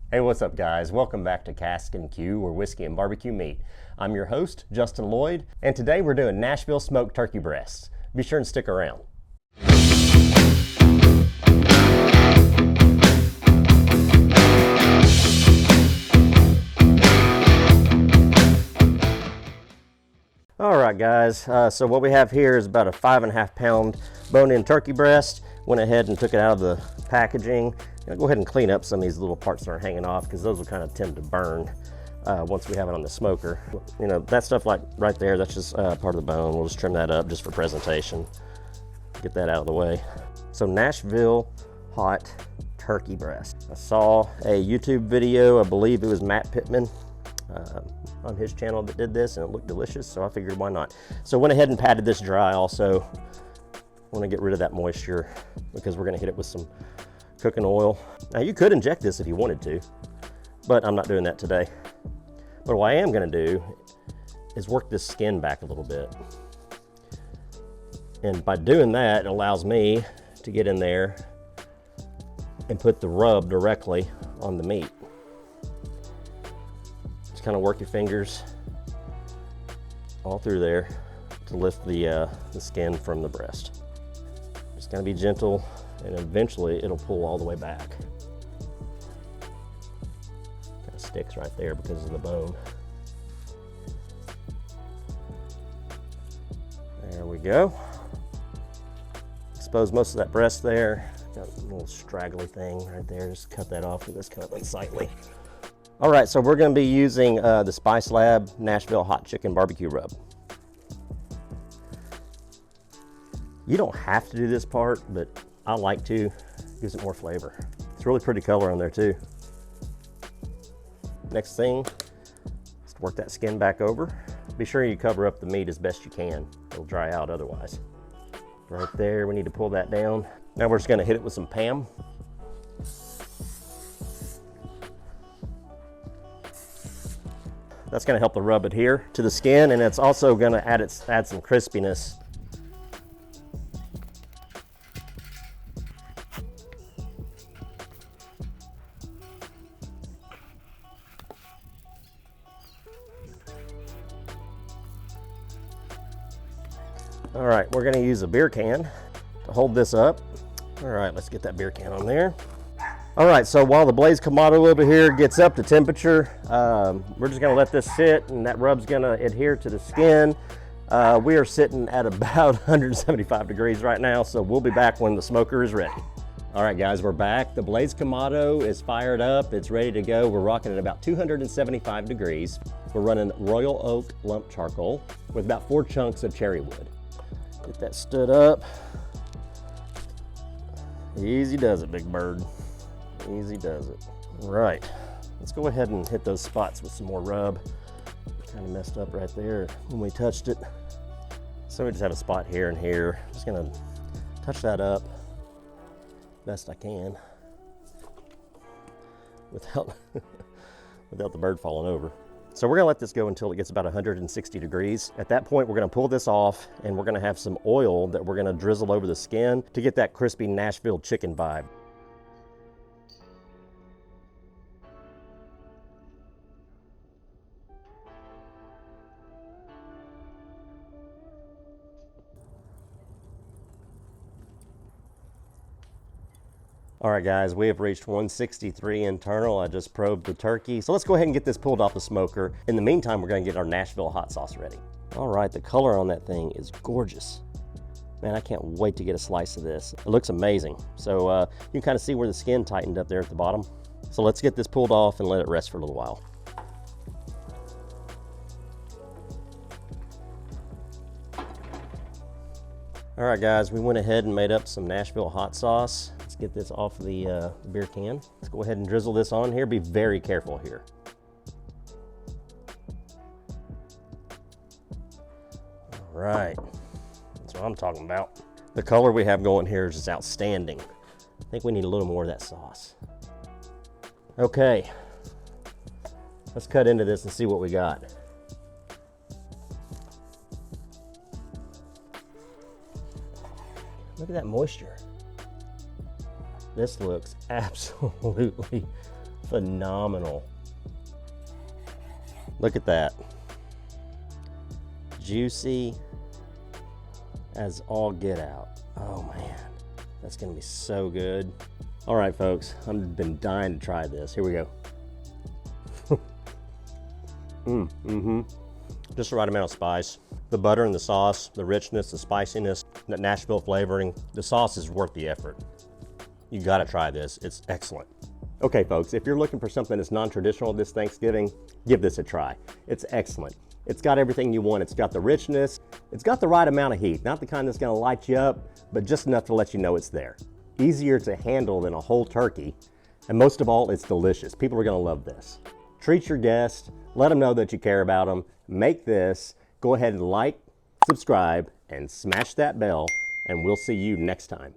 Hey, what's up guys? Welcome back to Cask and Q, where whiskey and barbecue meet. I'm your host, Justin Lloyd, and today we're doing Nashville smoked turkey breasts. Be sure and stick around. All right guys, so what we have here is about a 5.5 pound bone-in turkey breast. Went ahead and took it out of the packaging. Go ahead and clean up some of these little parts that are hanging off, because those will kind of tend to burn once we have it on the smoker. You know, that stuff like right there, that's just part of the bone. We'll just trim that up just for presentation. Get that out of the way. So Nashville hot turkey breast. I saw a YouTube video, I believe it was Matt Pittman on his channel that did this, and it looked delicious, so I figured why not. So went ahead and patted this dry also. Want to get rid of that moisture because we're going to hit it with some cooking oil. Now you could inject this if you wanted to, but I'm not doing that today. But what I am going to do is work this skin back a little bit. And by doing that, it allows me to get in there and put the rub directly on the meat. Just kind of work your fingers all through there to lift the skin from the breast. Just gotta be gentle, and eventually it'll pull all the way back. Kind of sticks right there because of the bone. There we go. Expose most of that breast there. Got a little straggly thing right there. Just cut that off with this kind of unsightly. All right, so we're gonna be using the Spice Lab Nashville Hot Chicken Barbecue Rub. You don't have to do this part, but I like to. Gives it more flavor. It's a really pretty color on there too. Next thing is to work that skin back over. Be sure you cover up the meat as best you can. It'll dry out otherwise. Right there, we need to pull that down. Now we're just gonna hit it with some Pam. That's gonna help the rub adhere to the skin, and it's also gonna add some crispiness. All right, we're gonna use a beer can to hold this up. All right, let's get that beer can on there. All right, so while the Blaze Kamado over here gets up to temperature, we're just gonna let this sit, and that rub's gonna adhere to the skin. We are sitting at about 175 degrees right now, so we'll be back when the smoker is ready. All right guys, we're back. The Blaze Kamado is fired up, it's ready to go. We're rocking at about 275 degrees. We're running Royal Oak lump charcoal with about 4 chunks of cherry wood. Get that stood up. Easy does it, big bird. Easy does it. All right, let's go ahead and hit those spots with some more rub. Kind of messed up right there when we touched it. So we just have a spot here and here. Just gonna touch that up best I can without the bird falling over. So we're gonna let this go until it gets about 160 degrees. At that point, we're gonna pull this off, and we're gonna have some oil that we're gonna drizzle over the skin to get that crispy Nashville chicken vibe. All right guys, we have reached 163 internal. I just probed the turkey. So let's go ahead and get this pulled off the smoker. In the meantime, we're gonna get our Nashville hot sauce ready. All right, the color on that thing is gorgeous. Man, I can't wait to get a slice of this. It looks amazing. So you can kind of see where the skin tightened up there at the bottom. So let's get this pulled off and let it rest for a little while. All right guys, we went ahead and made up some Nashville hot sauce. Let's get this off the beer can. Let's go ahead and drizzle this on here. Be very careful here. All right, that's what I'm talking about. The color we have going here is just outstanding. I think we need a little more of that sauce. Okay, let's cut into this and see what we got. Look at that moisture. This looks absolutely Phenomenal. Look at that. Juicy as all get out. Oh man, that's gonna be so good. All right, folks, I've been dying to try this. Here we go. Just the right amount of spice. The butter and the sauce, the richness, the spiciness, that Nashville flavoring. The sauce is worth the effort. You gotta try this, it's excellent. Okay folks, if you're looking for something that's non-traditional this Thanksgiving, give this a try. It's excellent. It's got everything you want. It's got the richness. It's got the right amount of heat. Not the kind that's gonna light you up, but just enough to let you know it's there. Easier to handle than a whole turkey. And most of all, it's delicious. People are gonna love this. Treat your guests. Let them know that you care about them. Make this. Go ahead and like, subscribe, and smash that bell, and we'll see you next time.